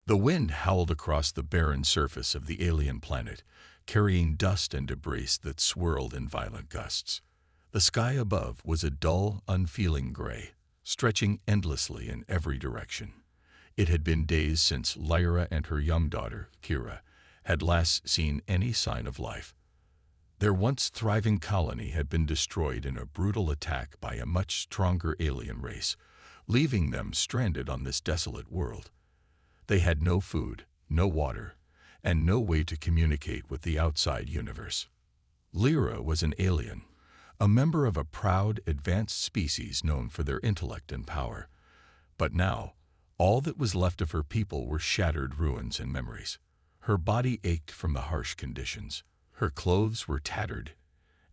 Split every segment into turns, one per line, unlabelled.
The wind howled across the barren surface of the alien planet, carrying dust and debris that swirled in violent gusts. The sky above was a dull, unfeeling gray, stretching endlessly in every direction. It had been days since Lyra and her young daughter, Kira, had last seen any sign of life. Their once thriving colony had been destroyed in a brutal attack by a much stronger alien race, leaving them stranded on this desolate world. They had no food, no water, and no way to communicate with the outside universe. Lyra was an alien, a member of a proud, advanced species known for their intellect and power. But now, all that was left of her people were shattered ruins and memories. Her body ached from the harsh conditions. Her clothes were tattered,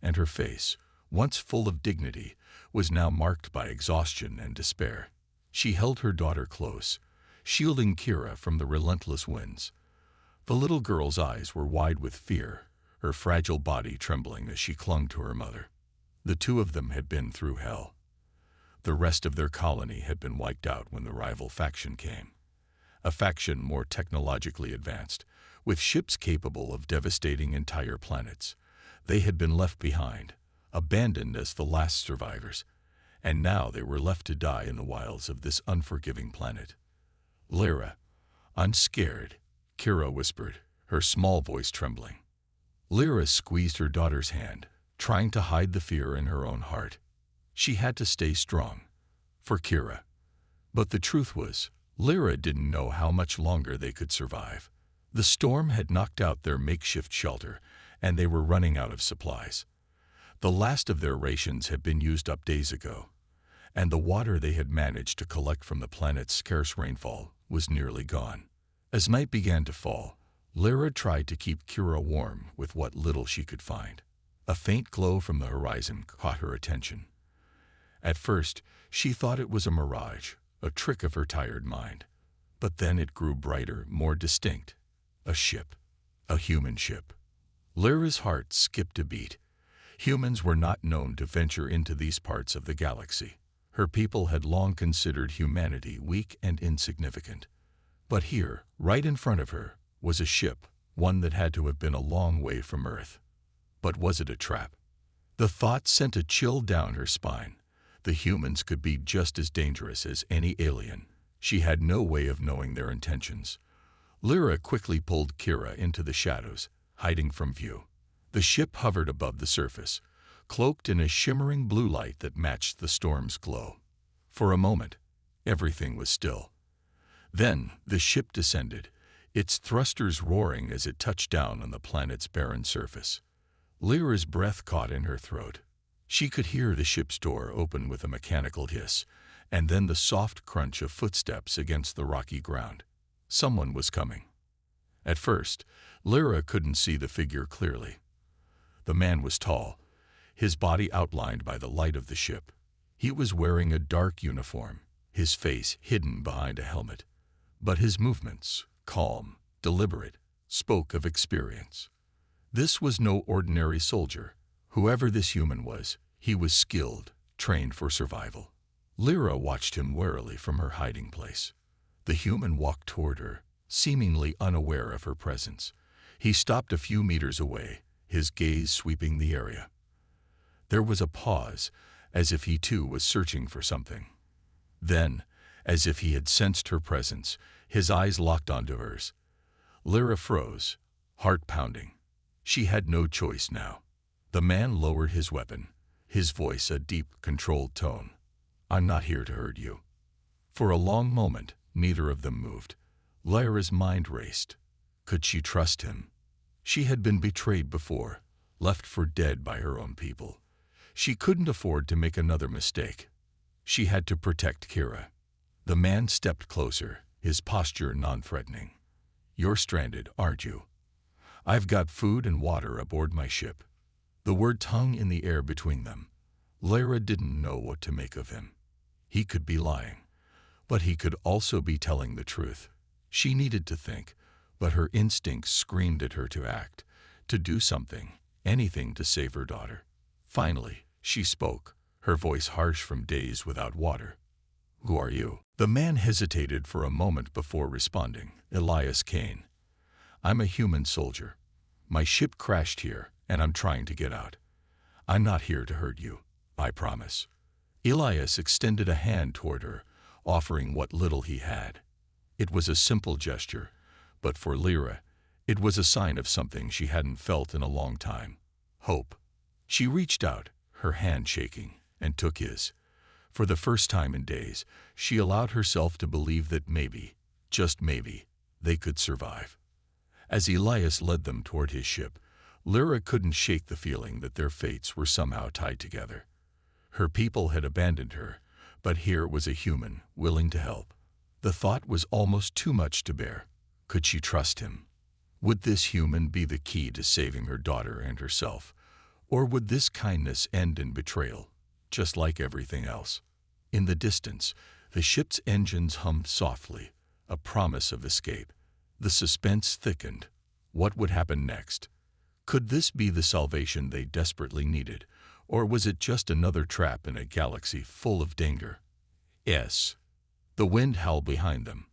and her face, once full of dignity, was now marked by exhaustion and despair. She held her daughter close, shielding Kira from the relentless winds. The little girl's eyes were wide with fear, her fragile body trembling as she clung to her mother. The two of them had been through hell. The rest of their colony had been wiped out when the rival faction came. A faction more technologically advanced, with ships capable of devastating entire planets. They had been left behind, abandoned as the last survivors, and now they were left to die in the wilds of this unforgiving planet. "Lyra, I'm scared," Kira whispered, her small voice trembling. Lyra squeezed her daughter's hand, trying to hide the fear in her own heart. She had to stay strong, for Kira. But the truth was, Lyra didn't know how much longer they could survive. The storm had knocked out their makeshift shelter, and they were running out of supplies. The last of their rations had been used up days ago, and the water they had managed to collect from the planet's scarce rainfall was nearly gone. As night began to fall, Lyra tried to keep Kira warm with what little she could find. A faint glow from the horizon caught her attention. At first, she thought it was a mirage, a trick of her tired mind. But then it grew brighter, more distinct. A ship. A human ship. Lyra's heart skipped a beat. Humans were not known to venture into these parts of the galaxy. Her people had long considered humanity weak and insignificant. But here, right in front of her, was a ship, one that had to have been a long way from Earth. But was it a trap? The thought sent a chill down her spine. The humans could be just as dangerous as any alien. She had no way of knowing their intentions. Lyra quickly pulled Kira into the shadows, hiding from view. The ship hovered above the surface, cloaked in a shimmering blue light that matched the storm's glow. For a moment, everything was still. Then the ship descended, its thrusters roaring as it touched down on the planet's barren surface. Lyra's breath caught in her throat. She could hear the ship's door open with a mechanical hiss, and then the soft crunch of footsteps against the rocky ground. Someone was coming. At first, Lyra couldn't see the figure clearly. The man was tall, his body outlined by the light of the ship. He was wearing a dark uniform, his face hidden behind a helmet. But his movements, calm, deliberate, spoke of experience. This was no ordinary soldier. Whoever this human was, he was skilled, trained for survival. Lyra watched him warily from her hiding place. The human walked toward her, seemingly unaware of her presence. He stopped a few meters away, his gaze sweeping the area. There was a pause, as if he too was searching for something. Then, as if he had sensed her presence, his eyes locked onto hers. Lyra froze, heart pounding. She had no choice now. The man lowered his weapon, his voice a deep, controlled tone. "I'm not here to hurt you." For a long moment, neither of them moved. Lyra's mind raced. Could she trust him? She had been betrayed before, left for dead by her own people. She couldn't afford to make another mistake. She had to protect Kira. The man stepped closer, his posture non-threatening. "You're stranded, aren't you? I've got food and water aboard my ship." The words hung in the air between them. Lyra didn't know what to make of him. He could be lying, but he could also be telling the truth. She needed to think, but her instincts screamed at her to act, to do something, anything to save her daughter. Finally, she spoke, her voice harsh from days without water. Who are you? The man hesitated for a moment before responding. Elias Kane. I'm a human soldier. My ship crashed here, and I'm trying to get out. I'm not here to hurt you, I promise. Elias extended a hand toward her, offering what little he had. It was a simple gesture, but for Lyra, it was a sign of something she hadn't felt in a long time. Hope. She reached out, her hand shaking, and took his. For the first time in days, she allowed herself to believe that maybe, just maybe, they could survive. As Elias led them toward his ship, Lyra couldn't shake the feeling that their fates were somehow tied together. Her people had abandoned her, but here was a human willing to help. The thought was almost too much to bear. Could she trust him? Would this human be the key to saving her daughter and herself? Or would this kindness end in betrayal, just like everything else? In the distance, the ship's engines hummed softly, a promise of escape. The suspense thickened. What would happen next? Could this be the salvation they desperately needed, or was it just another trap in a galaxy full of danger? Yes. The wind howled behind them.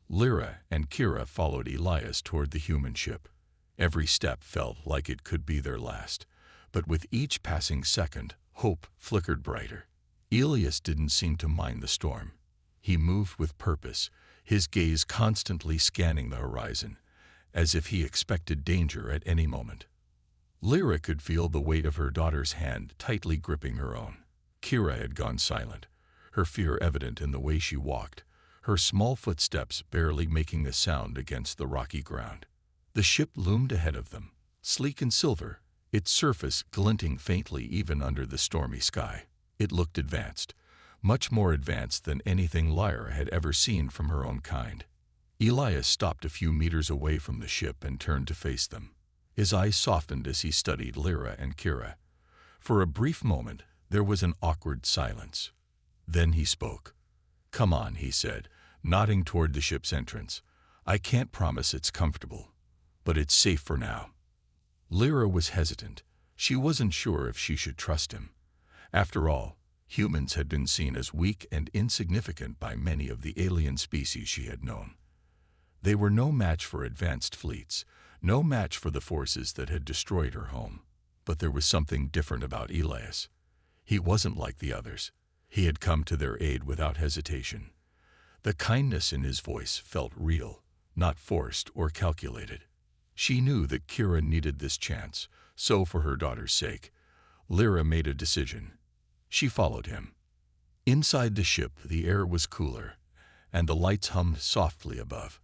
Lyra and Kira followed Elias toward the human ship. Every step felt like it could be their last, but with each passing second, hope flickered brighter. Elias didn't seem to mind the storm. He moved with purpose, his gaze constantly scanning the horizon, as if he expected danger at any moment. Lyra could feel the weight of her daughter's hand tightly gripping her own. Kira had gone silent, her fear evident in the way she walked, her small footsteps barely making a sound against the rocky ground. The ship loomed ahead of them, sleek and silver, its surface glinting faintly even under the stormy sky. It looked advanced, much more advanced than anything Lyra had ever seen from her own kind. Elias stopped a few meters away from the ship and turned to face them. His eyes softened as he studied Lyra and Kira. For a brief moment, there was an awkward silence. Then he spoke. "Come on," he said, nodding toward the ship's entrance. "I can't promise it's comfortable, but it's safe for now." Lyra was hesitant. She wasn't sure if she should trust him. After all, humans had been seen as weak and insignificant by many of the alien species she had known. They were no match for advanced fleets, no match for the forces that had destroyed her home. But there was something different about Elias. He wasn't like the others. He had come to their aid without hesitation. The kindness in his voice felt real, not forced or calculated. She knew that Kira needed this chance, so for her daughter's sake, Lyra made a decision. She followed him. Inside the ship, the air was cooler, and the lights hummed softly above.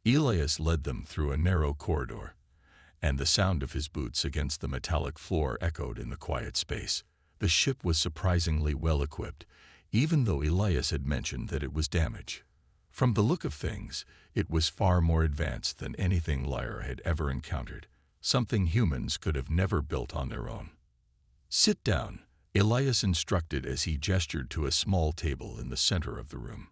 Elias led them through a narrow corridor, and the sound of his boots against the metallic floor echoed in the quiet space. The ship was surprisingly well equipped, even though Elias had mentioned that it was damaged. From the look of things, it was far more advanced than anything Lyra had ever encountered, something humans could have never built on their own. "Sit down," Elias instructed as he gestured to a small table in the center of the room.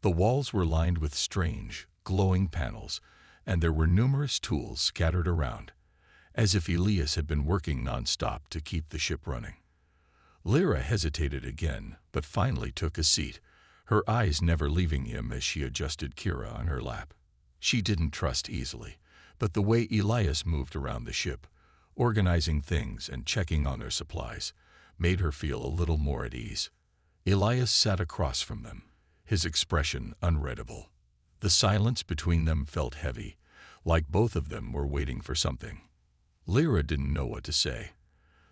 The walls were lined with strange, glowing panels, and there were numerous tools scattered around, as if Elias had been working non-stop to keep the ship running. Lyra hesitated again, but finally took a seat, her eyes never leaving him as she adjusted Kira on her lap. She didn't trust easily, but the way Elias moved around the ship, organizing things and checking on their supplies, made her feel a little more at ease. Elias sat across from them, his expression unreadable. The silence between them felt heavy, like both of them were waiting for something. Lyra didn't know what to say.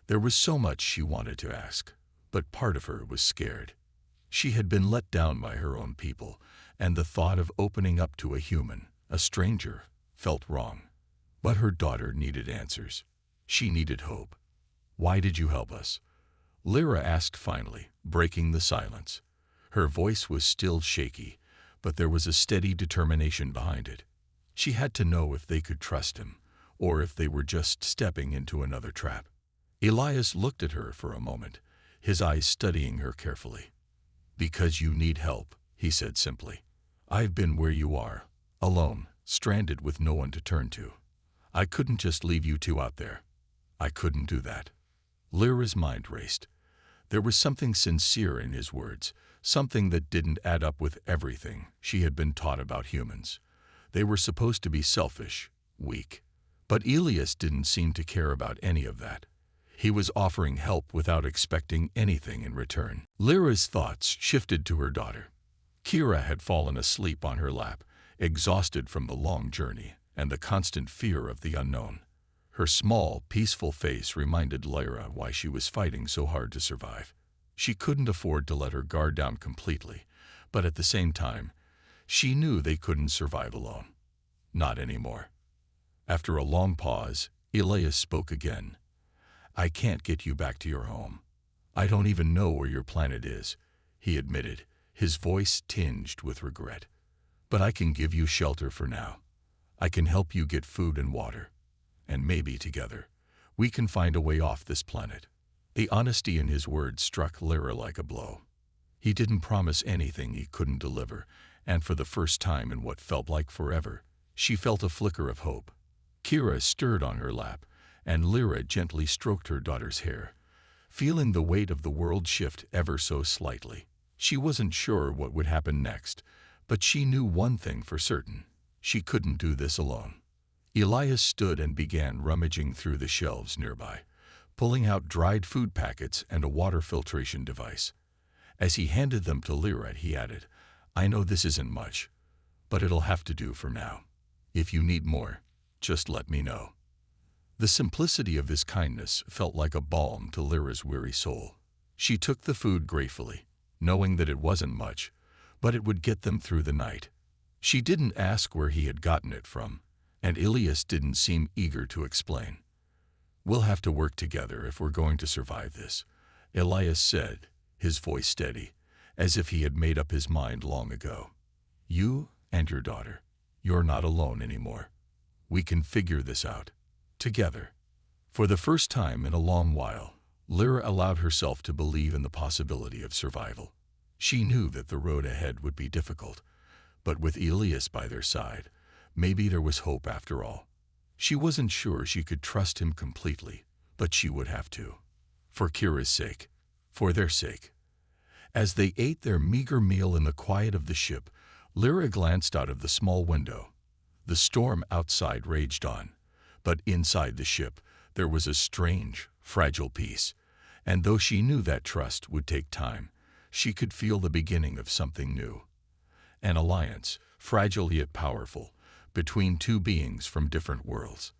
There was so much she wanted to ask, but part of her was scared. She had been let down by her own people, and the thought of opening up to a human, a stranger, felt wrong. But her daughter needed answers. She needed hope. "Why did you help us?" Lyra asked finally, breaking the silence. Her voice was still shaky, but there was a steady determination behind it. She had to know if they could trust him, or if they were just stepping into another trap. Elias looked at her for a moment, his eyes studying her carefully. "Because you need help," he said simply. "I've been where you are, alone, stranded with no one to turn to. I couldn't just leave you two out there. I couldn't do that." Lyra's mind raced. There was something sincere in his words, something that didn't add up with everything she had been taught about humans. They were supposed to be selfish, weak. But Elias didn't seem to care about any of that. He was offering help without expecting anything in return. Lyra's thoughts shifted to her daughter. Kira had fallen asleep on her lap, exhausted from the long journey and the constant fear of the unknown. Her small, peaceful face reminded Lyra why she was fighting so hard to survive. She couldn't afford to let her guard down completely, but at the same time, she knew they couldn't survive alone. Not anymore. After a long pause, Elias spoke again. "I can't get you back to your home. I don't even know where your planet is," he admitted, his voice tinged with regret. "But I can give you shelter for now. I can help you get food and water. And maybe together, we can find a way off this planet." The honesty in his words struck Lyra like a blow. He didn't promise anything he couldn't deliver, and for the first time in what felt like forever, she felt a flicker of hope. Kira stirred on her lap, and Lyra gently stroked her daughter's hair, feeling the weight of the world shift ever so slightly. She wasn't sure what would happen next, but she knew one thing for certain. She couldn't do this alone. Elias stood and began rummaging through the shelves nearby, pulling out dried food packets and a water filtration device. As he handed them to Lyra, he added, "I know this isn't much, but it'll have to do for now. If you need more, just let me know." The simplicity of his kindness felt like a balm to Lyra's weary soul. She took the food gratefully, knowing that it wasn't much, but it would get them through the night. She didn't ask where he had gotten it from, and Elias didn't seem eager to explain. "We'll have to work together if we're going to survive this," Elias said, his voice steady, as if he had made up his mind long ago. "You and your daughter, you're not alone anymore. We can figure this out. Together." For the first time in a long while, Lyra allowed herself to believe in the possibility of survival. She knew that the road ahead would be difficult, but with Elias by their side, maybe there was hope after all. She wasn't sure she could trust him completely, but she would have to. For Kira's sake. For their sake. As they ate their meager meal in the quiet of the ship, Lyra glanced out of the small window. The storm outside raged on, but inside the ship there was a strange, fragile peace, and though she knew that trust would take time, she could feel the beginning of something new. An alliance, fragile yet powerful, between two beings from different worlds.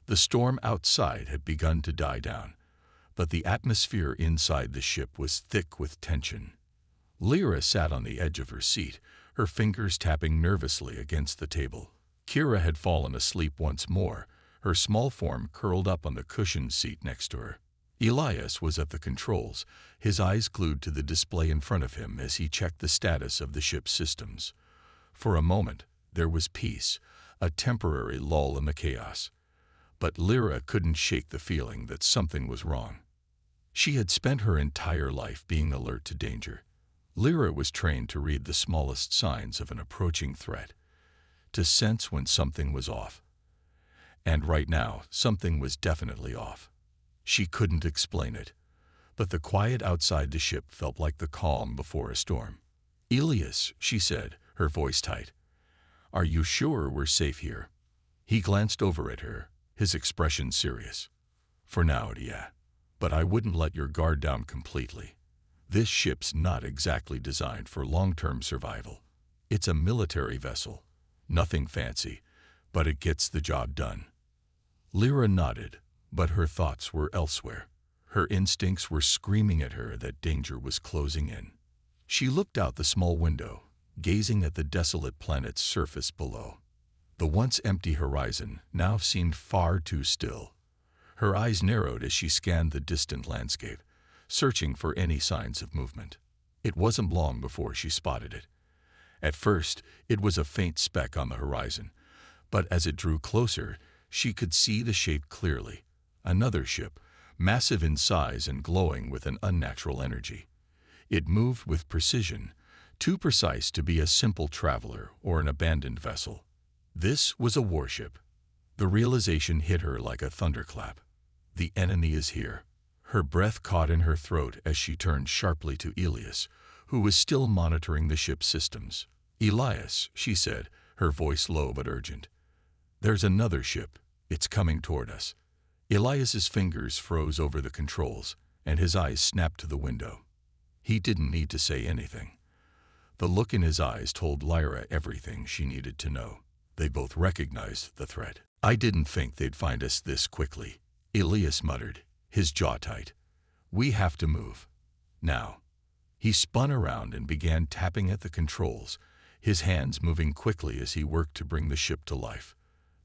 The storm outside had begun to die down, but the atmosphere inside the ship was thick with tension. Lyra sat on the edge of her seat, her fingers tapping nervously against the table. Kira had fallen asleep once more, her small form curled up on the cushioned seat next to her. Elias was at the controls, his eyes glued to the display in front of him as he checked the status of the ship's systems. For a moment, there was peace, a temporary lull in the chaos. But Lyra couldn't shake the feeling that something was wrong. She had spent her entire life being alert to danger. Lyra was trained to read the smallest signs of an approaching threat, to sense when something was off. And right now, something was definitely off. She couldn't explain it, but the quiet outside the ship felt like the calm before a storm. "Elias," she said, her voice tight. "Are you sure we're safe here?" He glanced over at her, his expression serious. "For now, yeah. But I wouldn't let your guard down completely. This ship's not exactly designed for long-term survival. It's a military vessel. Nothing fancy, but it gets the job done." Lyra nodded, but her thoughts were elsewhere. Her instincts were screaming at her that danger was closing in. She looked out the small window, gazing at the desolate planet's surface below. The once empty horizon now seemed far too still. Her eyes narrowed as she scanned the distant landscape, searching for any signs of movement. It wasn't long before she spotted it. At first, it was a faint speck on the horizon, but as it drew closer, she could see the shape clearly. Another ship, massive in size and glowing with an unnatural energy. It moved with precision, too precise to be a simple traveler or an abandoned vessel. This was a warship. The realization hit her like a thunderclap. The enemy is here. Her breath caught in her throat as she turned sharply to Elias, who was still monitoring the ship's systems. "Elias," she said, her voice low but urgent. "There's another ship. It's coming toward us." Elias's fingers froze over the controls, and his eyes snapped to the window. He didn't need to say anything. The look in his eyes told Lyra everything she needed to know. They both recognized the threat. "I didn't think they'd find us this quickly," Elias muttered, his jaw tight. "We have to move. Now." He spun around and began tapping at the controls, his hands moving quickly as he worked to bring the ship to life.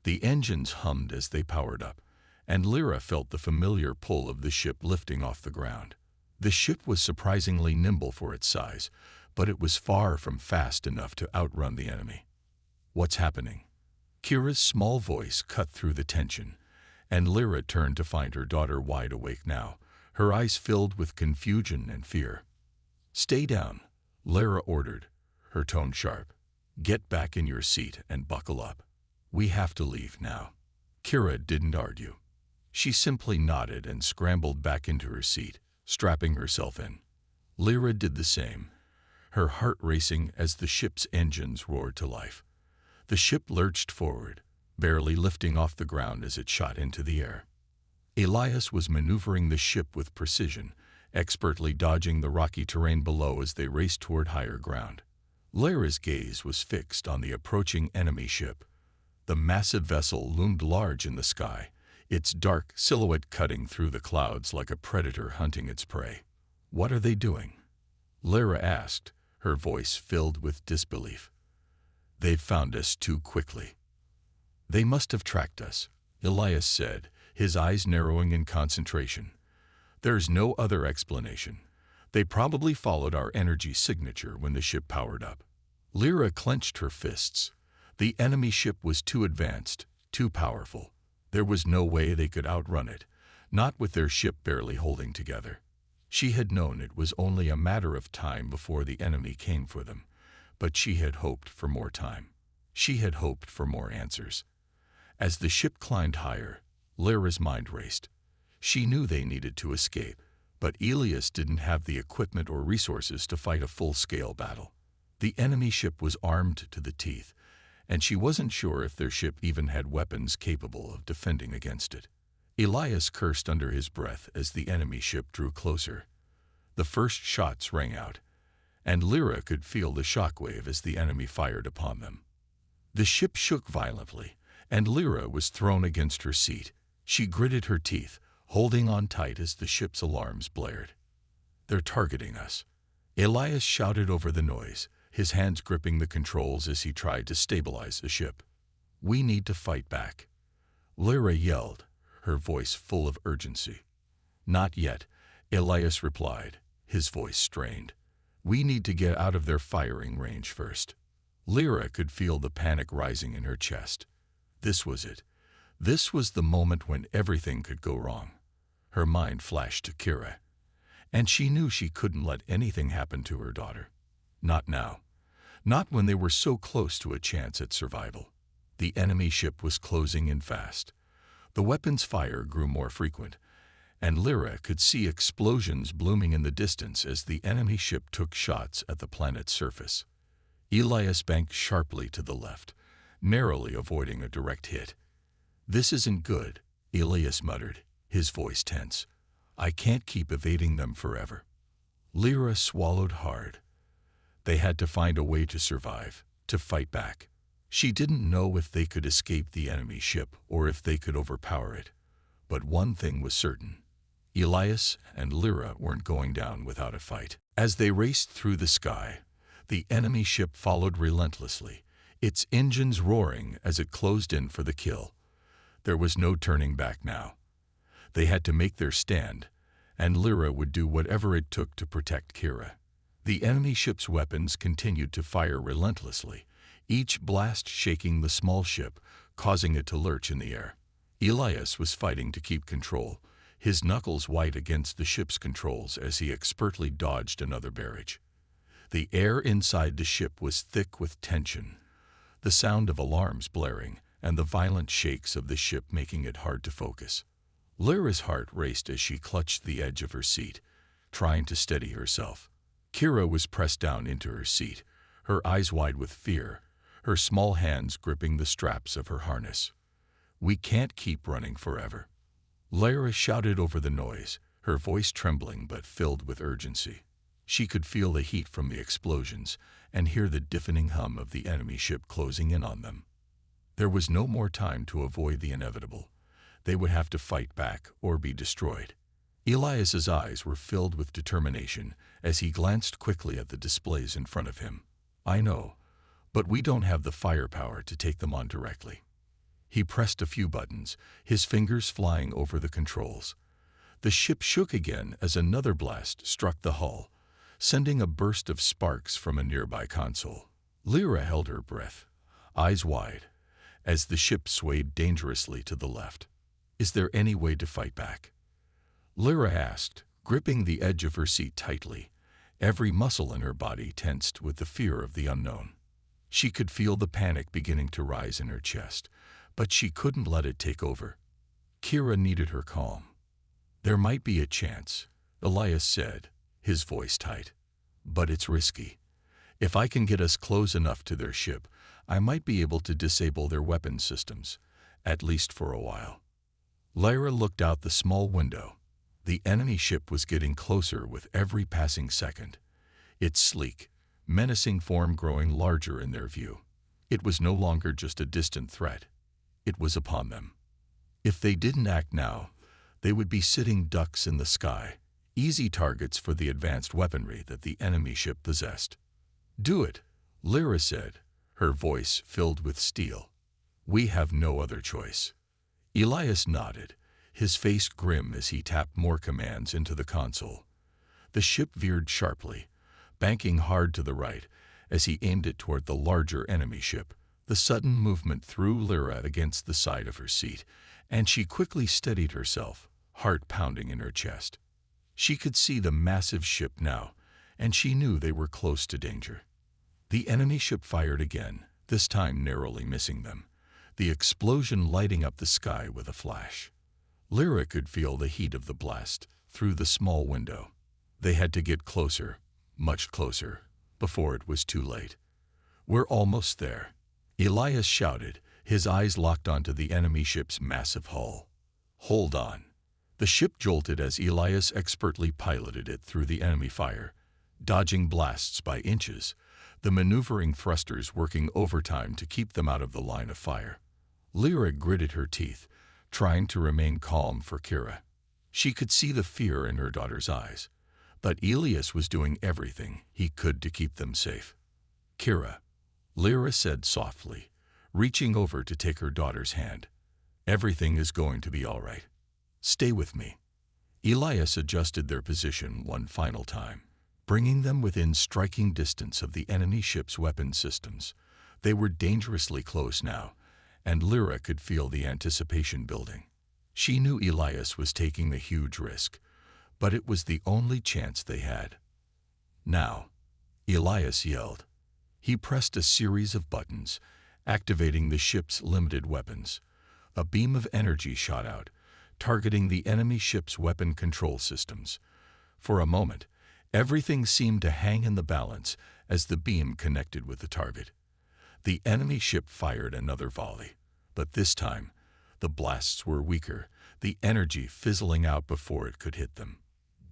The engines hummed as they powered up, and Lyra felt the familiar pull of the ship lifting off the ground. The ship was surprisingly nimble for its size, but it was far from fast enough to outrun the enemy. "What's happening?" Kira's small voice cut through the tension, and Lyra turned to find her daughter wide awake now, her eyes filled with confusion and fear. "Stay down," Lyra ordered, her tone sharp. "Get back in your seat and buckle up. We have to leave now." Kira didn't argue. She simply nodded and scrambled back into her seat, strapping herself in. Lyra did the same, her heart racing as the ship's engines roared to life. The ship lurched forward, barely lifting off the ground as it shot into the air. Elias was maneuvering the ship with precision, expertly dodging the rocky terrain below as they raced toward higher ground. Lyra's gaze was fixed on the approaching enemy ship. The massive vessel loomed large in the sky, its dark silhouette cutting through the clouds like a predator hunting its prey. "What are they doing?" Lyra asked, her voice filled with disbelief. "They've found us too quickly." "They must have tracked us," Elias said, his eyes narrowing in concentration. "There's no other explanation. They probably followed our energy signature when the ship powered up." Lyra clenched her fists. The enemy ship was too advanced, too powerful. There was no way they could outrun it, not with their ship barely holding together. She had known it was only a matter of time before the enemy came for them, but she had hoped for more time. She had hoped for more answers. As the ship climbed higher, Lyra's mind raced. She knew they needed to escape, but Elias didn't have the equipment or resources to fight a full-scale battle. The enemy ship was armed to the teeth, and she wasn't sure if their ship even had weapons capable of defending against it. Elias cursed under his breath as the enemy ship drew closer. The first shots rang out, and Lyra could feel the shockwave as the enemy fired upon them. The ship shook violently, and Lyra was thrown against her seat. She gritted her teeth, holding on tight as the ship's alarms blared. "They're targeting us," Elias shouted over the noise, his hands gripping the controls as he tried to stabilize the ship. "We need to fight back." Lyra yelled, her voice full of urgency. "Not yet," Elias replied, his voice strained. "We need to get out of their firing range first." Lyra could feel the panic rising in her chest. This was it. This was the moment when everything could go wrong. Her mind flashed to Kira, and she knew she couldn't let anything happen to her daughter. Not now. Not when they were so close to a chance at survival. The enemy ship was closing in fast. The weapon's fire grew more frequent, and Lyra could see explosions blooming in the distance as the enemy ship took shots at the planet's surface. Elias banked sharply to the left, narrowly avoiding a direct hit. "This isn't good," Elias muttered, his voice tense. "I can't keep evading them forever." Lyra swallowed hard. They had to find a way to survive, to fight back. She didn't know if they could escape the enemy ship or if they could overpower it. But one thing was certain. Elias and Lyra weren't going down without a fight. As they raced through the sky, the enemy ship followed relentlessly, its engines roaring as it closed in for the kill. There was no turning back now. They had to make their stand, and Lyra would do whatever it took to protect Kira. The enemy ship's weapons continued to fire relentlessly, each blast shaking the small ship, causing it to lurch in the air. Elias was fighting to keep control, his knuckles white against the ship's controls as he expertly dodged another barrage. The air inside the ship was thick with tension, the sound of alarms blaring and the violent shakes of the ship making it hard to focus. Lyra's heart raced as she clutched the edge of her seat, trying to steady herself. Kira was pressed down into her seat, her eyes wide with fear, her small hands gripping the straps of her harness. "We can't keep running forever." Lyra shouted over the noise, her voice trembling but filled with urgency. She could feel the heat from the explosions and hear the deafening hum of the enemy ship closing in on them. There was no more time to avoid the inevitable. They would have to fight back or be destroyed. Elias's eyes were filled with determination as he glanced quickly at the displays in front of him. "I know, but we don't have the firepower to take them on directly." He pressed a few buttons, his fingers flying over the controls. The ship shook again as another blast struck the hull, sending a burst of sparks from a nearby console. Lyra held her breath, eyes wide, as the ship swayed dangerously to the left. "Is there any way to fight back?" Lyra asked, gripping the edge of her seat tightly, every muscle in her body tensed with the fear of the unknown. She could feel the panic beginning to rise in her chest, but she couldn't let it take over. Kira needed her calm. "There might be a chance," Elias said, his voice tight. "But it's risky. If I can get us close enough to their ship, I might be able to disable their weapon systems, at least for a while." Lyra looked out the small window. The enemy ship was getting closer with every passing second, its sleek, menacing form growing larger in their view. It was no longer just a distant threat. It was upon them. If they didn't act now, they would be sitting ducks in the sky, easy targets for the advanced weaponry that the enemy ship possessed. "Do it," Lyra said, her voice filled with steel. "We have no other choice." Elias nodded, his face grim as he tapped more commands into the console. The ship veered sharply, banking hard to the right as he aimed it toward the larger enemy ship. The sudden movement threw Lyra against the side of her seat, and she quickly steadied herself, heart pounding in her chest. She could see the massive ship now, and she knew they were close to danger. The enemy ship fired again, this time narrowly missing them, the explosion lighting up the sky with a flash. Lyra could feel the heat of the blast through the small window. They had to get closer, much closer, before it was too late. "We're almost there," Elias shouted, his eyes locked onto the enemy ship's massive hull. "Hold on." The ship jolted as Elias expertly piloted it through the enemy fire, dodging blasts by inches, the maneuvering thrusters working overtime to keep them out of the line of fire. Lyra gritted her teeth, trying to remain calm for Kira. She could see the fear in her daughter's eyes, but Elias was doing everything he could to keep them safe. "Kira," Lyra said softly, reaching over to take her daughter's hand. "Everything is going to be all right. Stay with me." Elias adjusted their position one final time, bringing them within striking distance of the enemy ship's weapon systems. They were dangerously close now, and Lyra could feel the anticipation building. She knew Elias was taking the huge risk, but it was the only chance they had. "Now," Elias yelled. He pressed a series of buttons, activating the ship's limited weapons. A beam of energy shot out, targeting the enemy ship's weapon control systems. For a moment, everything seemed to hang in the balance as the beam connected with the target. The enemy ship fired another volley, but this time, the blasts were weaker, the energy fizzling out before it could hit them.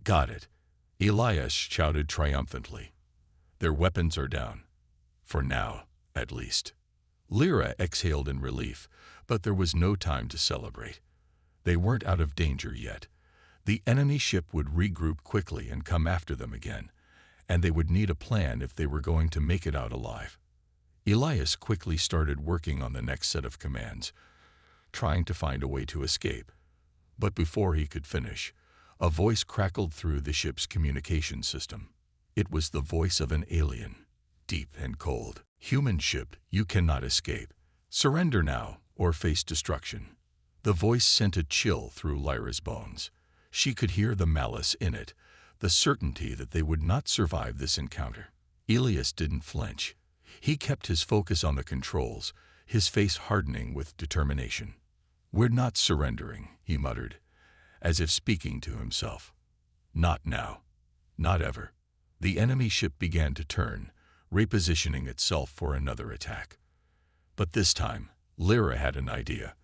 "Got it," Elias shouted triumphantly. "Their weapons are down. For now, at least." Lyra exhaled in relief, but there was no time to celebrate. They weren't out of danger yet. The enemy ship would regroup quickly and come after them again, and they would need a plan if they were going to make it out alive. Elias quickly started working on the next set of commands, trying to find a way to escape. But before he could finish, a voice crackled through the ship's communication system. It was the voice of an alien, deep and cold. "Human ship, you cannot escape. Surrender now, or face destruction." The voice sent a chill through Lyra's bones. She could hear the malice in it, the certainty that they would not survive this encounter. Elias didn't flinch. He kept his focus on the controls, his face hardening with determination. "We're not surrendering," he muttered, as if speaking to himself. Not now. Not ever. The enemy ship began to turn, repositioning itself for another attack. But this time, Lyra had an idea.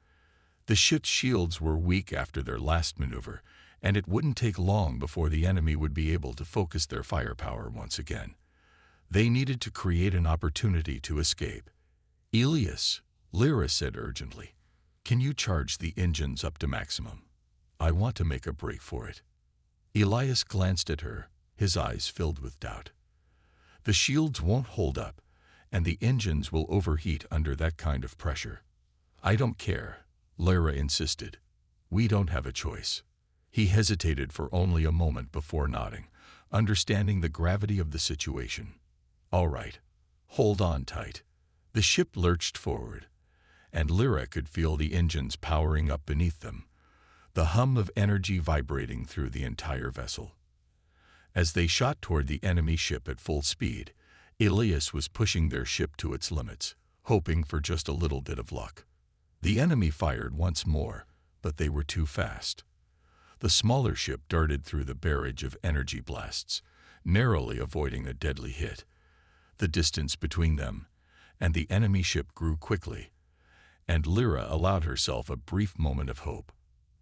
The ship's shields were weak after their last maneuver, and it wouldn't take long before the enemy would be able to focus their firepower once again. They needed to create an opportunity to escape. "Elias," Lyra said urgently, "can you charge the engines up to maximum? I want to make a break for it." Elias glanced at her, his eyes filled with doubt. "The shields won't hold up, and the engines will overheat under that kind of pressure." "I don't care," Lyra insisted. "We don't have a choice." He hesitated for only a moment before nodding, understanding the gravity of the situation. "All right. Hold on tight." The ship lurched forward, and Lyra could feel the engines powering up beneath them, the hum of energy vibrating through the entire vessel. As they shot toward the enemy ship at full speed, Elias was pushing their ship to its limits, hoping for just a little bit of luck. The enemy fired once more, but they were too fast. The smaller ship darted through the barrage of energy blasts, narrowly avoiding a deadly hit. The distance between them and the enemy ship grew quickly, and Lyra allowed herself a brief moment of hope.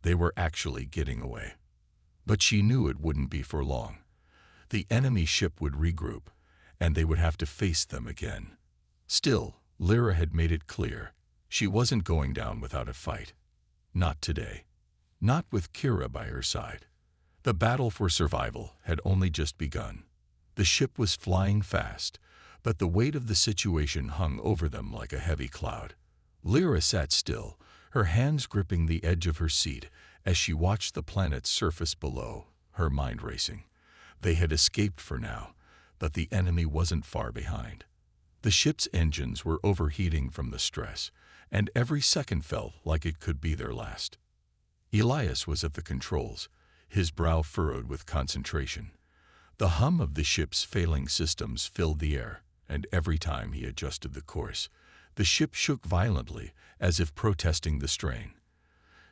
They were actually getting away. But she knew it wouldn't be for long. The enemy ship would regroup, and they would have to face them again. Still, Lyra had made it clear, she wasn't going down without a fight. Not today. Not with Kira by her side. The battle for survival had only just begun. The ship was flying fast, but the weight of the situation hung over them like a heavy cloud. Lyra sat still, her hands gripping the edge of her seat as she watched the planet's surface below, her mind racing. They had escaped for now, but the enemy wasn't far behind. The ship's engines were overheating from the stress, and every second felt like it could be their last. Elias was at the controls, his brow furrowed with concentration. The hum of the ship's failing systems filled the air, and every time he adjusted the course, the ship shook violently, as if protesting the strain.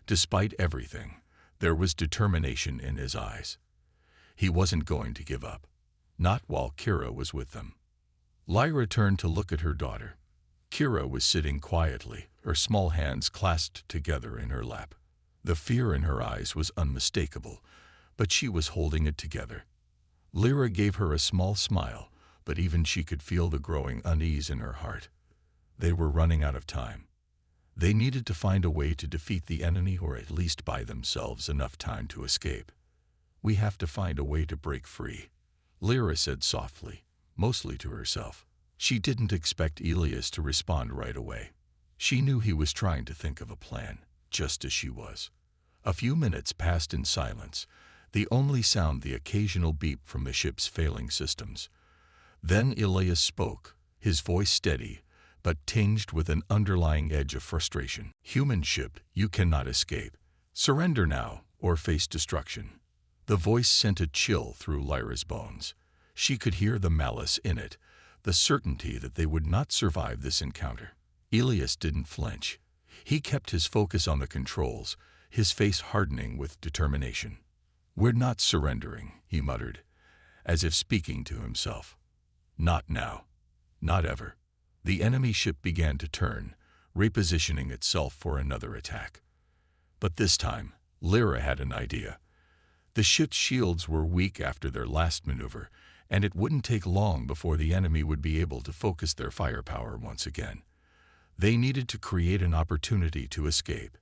Despite everything, there was determination in his eyes. He wasn't going to give up, not while Kira was with them. Lyra turned to look at her daughter. Kira was sitting quietly, her small hands clasped together in her lap. The fear in her eyes was unmistakable, but she was holding it together. Lyra gave her a small smile, but even she could feel the growing unease in her heart. They were running out of time. They needed to find a way to defeat the enemy, or at least buy themselves enough time to escape. "We have to find a way to break free," Lyra said softly, mostly to herself. She didn't expect Elias to respond right away. She knew he was trying to think of a plan, just as she was. A few minutes passed in silence, the only sound the occasional beep from the ship's failing systems. Then Elias spoke, his voice steady, but tinged with an underlying edge of frustration. "Human ship, you cannot escape. Surrender now, or face destruction." The voice sent a chill through Lyra's bones. She could hear the malice in it, the certainty that they would not survive this encounter. Elias didn't flinch. He kept his focus on the controls, his face hardening with determination. "We're not surrendering," he muttered, as if speaking to himself. "Not now. Not ever." The enemy ship began to turn, repositioning itself for another attack. But this time, Lyra had an idea. The ship's shields were weak after their last maneuver, and it wouldn't take long before the enemy would be able to focus their firepower once again. They needed to create an opportunity to escape.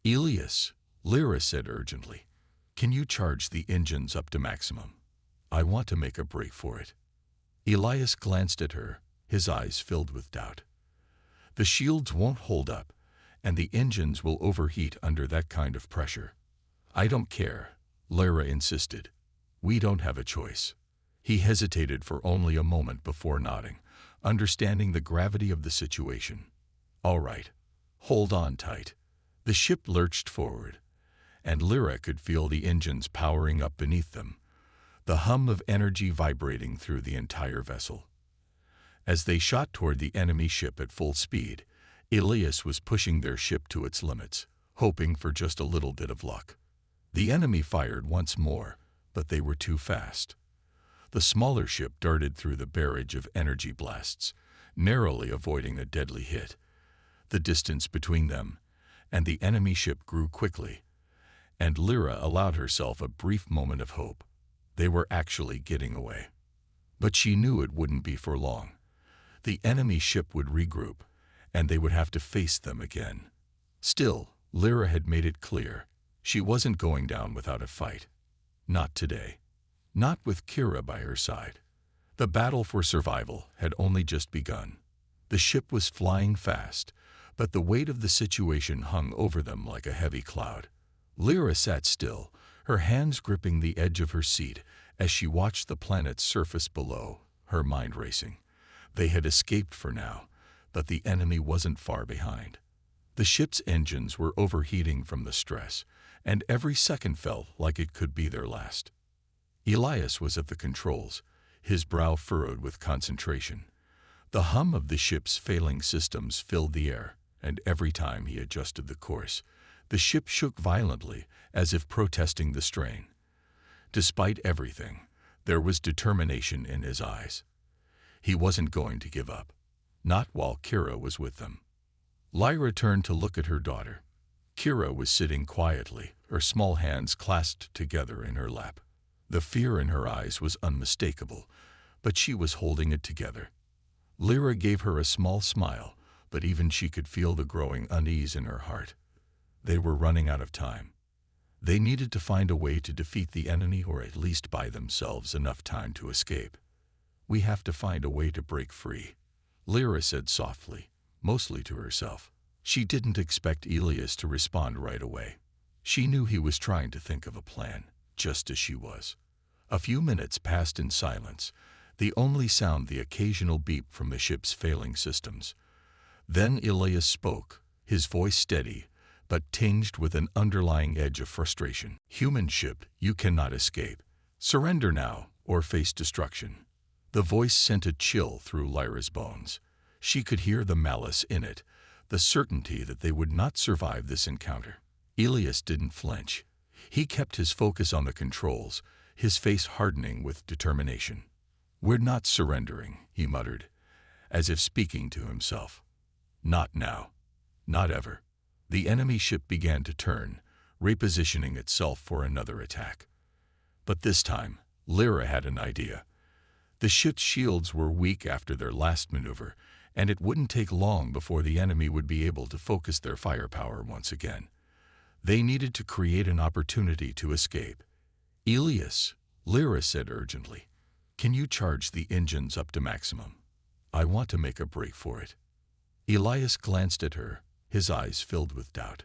"Elias," Lyra said urgently, "can you charge the engines up to maximum? I want to make a break for it." Elias glanced at her, his eyes filled with doubt. "The shields won't hold up, and the engines will overheat under that kind of pressure." "I don't care," Lyra insisted. "We don't have a choice." He hesitated for only a moment before nodding, understanding the gravity of the situation. "All right. Hold on tight." The ship lurched forward, and Lyra could feel the engines powering up beneath them, the hum of energy vibrating through the entire vessel. As they shot toward the enemy ship at full speed, Elias was pushing their ship to its limits, hoping for just a little bit of luck. The enemy fired once more, but they were too fast. The smaller ship darted through the barrage of energy blasts, narrowly avoiding a deadly hit. The distance between them and the enemy ship grew quickly, and Lyra allowed herself a brief moment of hope. They were actually getting away. But she knew it wouldn't be for long. The enemy ship would regroup, and they would have to face them again. Still, Lyra had made it clear she wasn't going down without a fight. Not today. Not with Kira by her side. The battle for survival had only just begun. The ship was flying fast, but the weight of the situation hung over them like a heavy cloud. Lyra sat still, her hands gripping the edge of her seat as she watched the planet's surface below, her mind racing. They had escaped for now, but the enemy wasn't far behind. The ship's engines were overheating from the stress, and every second felt like it could be their last. Elias was at the controls, his brow furrowed with concentration. The hum of the ship's failing systems filled the air, and every time he adjusted the course, the ship shook violently as if protesting the strain. Despite everything, there was determination in his eyes. He wasn't going to give up, not while Kira was with them. Lyra turned to look at her daughter. Kira was sitting quietly, her small hands clasped together in her lap. The fear in her eyes was unmistakable, but she was holding it together. Lyra gave her a small smile, but even she could feel the growing unease in her heart. They were running out of time. They needed to find a way to defeat the enemy, or at least buy themselves enough time to escape. "We have to find a way to break free," Lyra said softly, mostly to herself. She didn't expect Elias to respond right away. She knew he was trying to think of a plan, just as she was. A few minutes passed in silence, the only sound the occasional beep from the ship's failing systems. Then Elias spoke, his voice steady, but tinged with an underlying edge of frustration. "Human ship, you cannot escape. Surrender now, or face destruction." The voice sent a chill through Lyra's bones. She could hear the malice in it, the certainty that they would not survive this encounter. Elias didn't flinch. He kept his focus on the controls, his face hardening with determination. "We're not surrendering," he muttered, as if speaking to himself. "Not now. Not ever." The enemy ship began to turn, repositioning itself for another attack. But this time, Lyra had an idea. The ship's shields were weak after their last maneuver, and it wouldn't take long before the enemy would be able to focus their firepower once again. They needed to create an opportunity to escape. "Elias," Lyra said urgently, "can you charge the engines up to maximum? I want to make a break for it." Elias glanced at her, his eyes filled with doubt.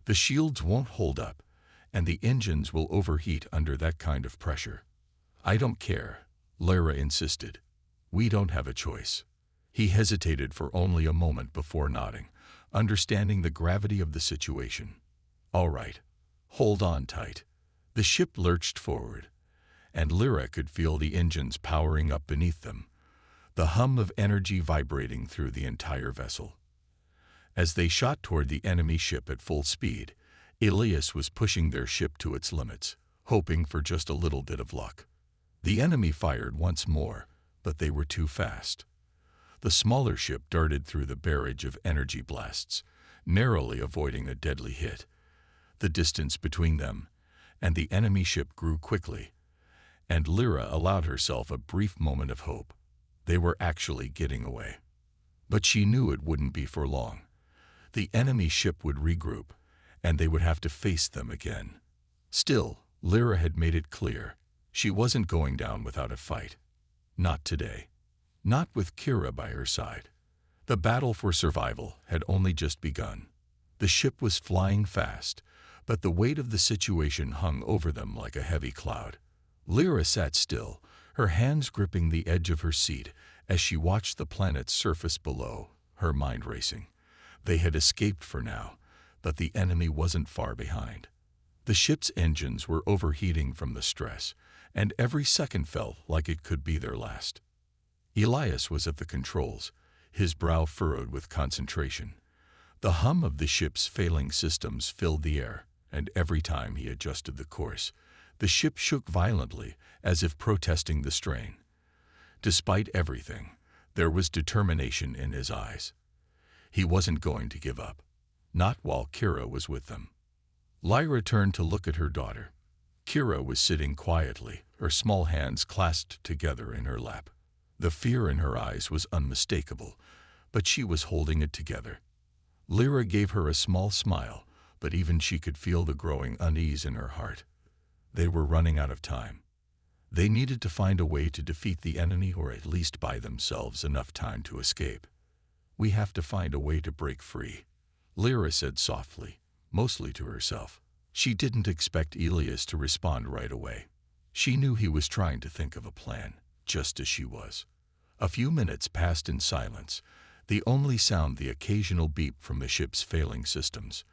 "The shields won't hold up, and the engines will overheat under that kind of pressure." "I don't care," Lyra insisted. "We don't have a choice." He hesitated for only a moment before nodding, understanding the gravity of the situation. "All right. Hold on tight." The ship lurched forward, and Lyra could feel the engines powering up beneath them, the hum of energy vibrating through the entire vessel. As they shot toward the enemy ship at full speed, Elias was pushing their ship to its limits, hoping for just a little bit of luck. The enemy fired once more, but they were too fast. The smaller ship darted through the barrage of energy blasts, narrowly avoiding a deadly hit. The distance between them and the enemy ship grew quickly, and Lyra allowed herself a brief moment of hope. They were actually getting away. But she knew it wouldn't be for long. The enemy ship would regroup, and they would have to face them again. Still, Lyra had made it clear she wasn't going down without a fight. Not today. Not with Kira by her side. The battle for survival had only just begun. The ship was flying fast, but the weight of the situation hung over them like a heavy cloud. Lyra sat still, her hands gripping the edge of her seat as she watched the planet's surface below, her mind racing. They had escaped for now, but the enemy wasn't far behind. The ship's engines were overheating from the stress, and every second felt like it could be their last. Elias was at the controls, his brow furrowed with concentration. The hum of the ship's failing systems filled the air, and every time he adjusted the course, the ship shook violently as if protesting the strain. Despite everything, there was determination in his eyes. He wasn't going to give up, not while Kira was with them. Lyra turned to look at her daughter. Kira was sitting quietly, her small hands clasped together in her lap. The fear in her eyes was unmistakable, but she was holding it together. Lyra gave her a small smile, but even she could feel the growing unease in her heart. They were running out of time. They needed to find a way to defeat the enemy, or at least buy themselves enough time to escape. "We have to find a way to break free," Lyra said softly, mostly to herself. She didn't expect Elias to respond right away. She knew he was trying to think of a plan, just as she was. A few minutes passed in silence, the only sound the occasional beep from the ship's failing systems.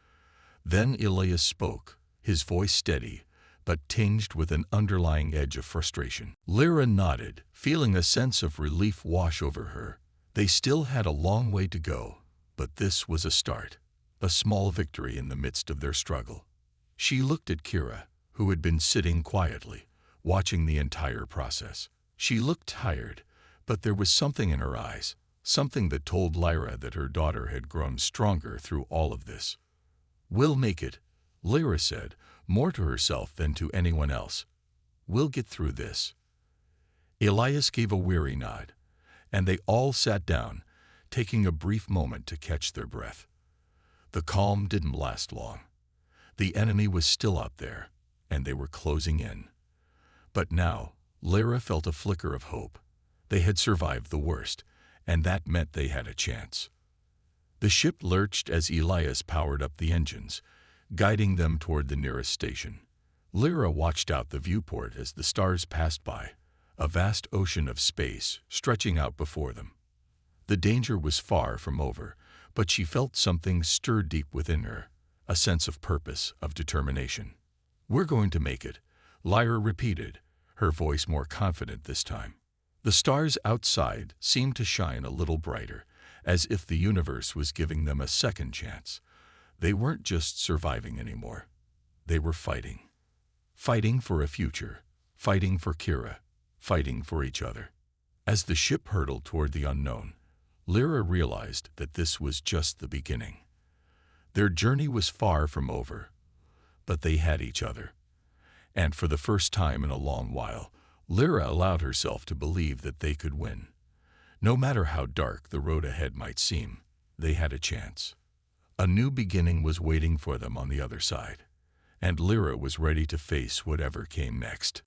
Then Elias spoke, his voice steady, but tinged with an underlying edge of frustration. Lyra nodded, feeling a sense of relief wash over her. They still had a long way to go, but this was a start, a small victory in the midst of their struggle. She looked at Kira, who had been sitting quietly, watching the entire process. She looked tired, but there was something in her eyes, something that told Lyra that her daughter had grown stronger through all of this. "We'll make it," Lyra said, more to herself than to anyone else. "We'll get through this." Elias gave a weary nod, and they all sat down, taking a brief moment to catch their breath. The calm didn't last long. The enemy was still out there, and they were closing in. But now, Lyra felt a flicker of hope. They had survived the worst, and that meant they had a chance. The ship lurched as Elias powered up the engines, guiding them toward the nearest station. Lyra watched out the viewport as the stars passed by, a vast ocean of space stretching out before them. The danger was far from over, but she felt something stir deep within her, a sense of purpose, of determination. "We're going to make it," Lyra repeated, her voice more confident this time. The stars outside seemed to shine a little brighter, as if the universe was giving them a second chance. They weren't just surviving anymore. They were fighting. Fighting for a future, fighting for Kira, fighting for each other. As the ship hurtled toward the unknown, Lyra realized that this was just the beginning. Their journey was far from over, but they had each other. And for the first time in a long while, Lyra allowed herself to believe that they could win. No matter how dark the road ahead might seem, they had a chance. A new beginning was waiting for them on the other side, and Lyra was ready to face whatever came next.